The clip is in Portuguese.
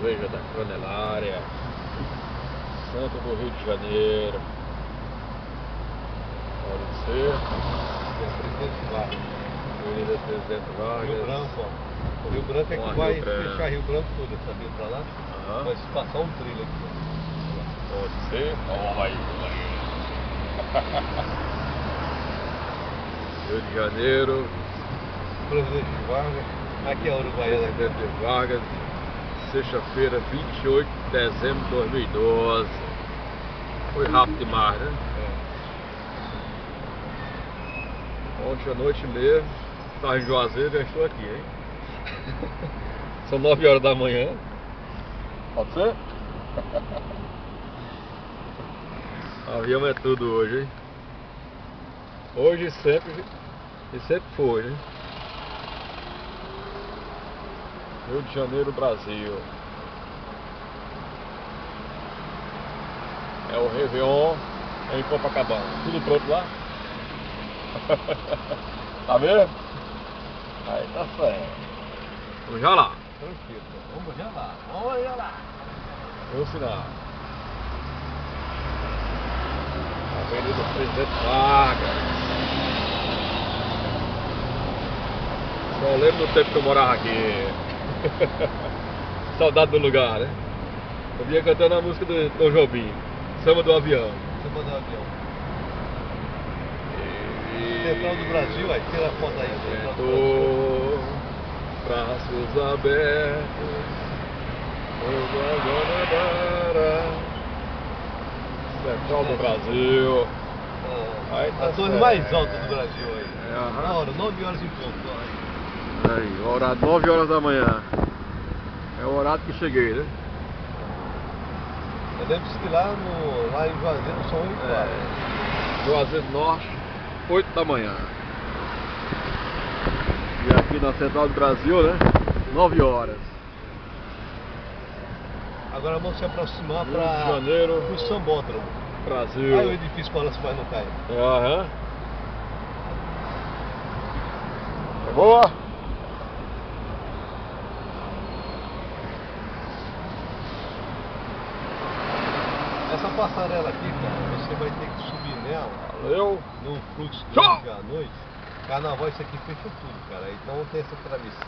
cerveja da Canelária, centro do Rio de Janeiro. Pode ser. É Presidente Vargas. Avenida Presidente Vargas. Rio Branco, ó. O Rio Branco é que vai fechar Rio Branco tudo, sabia? Pra lá. Vai se passar um trilho aqui. Pode ser. Ó, aí. Rio de Janeiro. Presidente Vargas. Aqui é a Uruguaiana. Presidente Vargas. Sexta-feira, 28 de dezembro de 2012. Foi rápido demais, né? Ontem à noite mesmo, estava em Juazeiro e já estou aqui, hein? São 9 horas da manhã. Pode ser? Avião é tudo hoje, hein? Hoje e sempre foi, né? Rio de Janeiro, Brasil. É o Réveillon em Copacabana. Tudo pronto lá? Tá vendo? Aí tá certo. Vamos já lá. Tranquilo, vamos já lá. Vamos já lá. Meu sinal. Avenida Presidente Vargas. Só lembro do tempo que eu morava aqui. Saudade do lugar, né? Eu vinha cantando a música do Tom Jobim, Samba do Avião. Samba do Avião. Central do Brasil, aí tira a foto aí. Central do Brasil. Braços abertos. Central do Brasil. Aí tá a torre mais alta do Brasil aí. Na hora, 9 horas em ponto. Aí, horário 9 horas da manhã. É o horário que cheguei, né? Eu lembro que lá em Juazeiro são 8 horas. Juazeiro Norte, 8 da manhã. E aqui na Central do Brasil, né? 9 horas. Agora vamos se aproximar Rio de Janeiro, pro Sambódromo. Brasil. Aí o edifício Palácio vai não cair. Aham. É boa? Essa passarela aqui, cara, você vai ter que subir nela. Valeu. No fluxo Tchau. à noite. Carnaval, isso aqui fecha tudo, cara. Então tem essa travessia.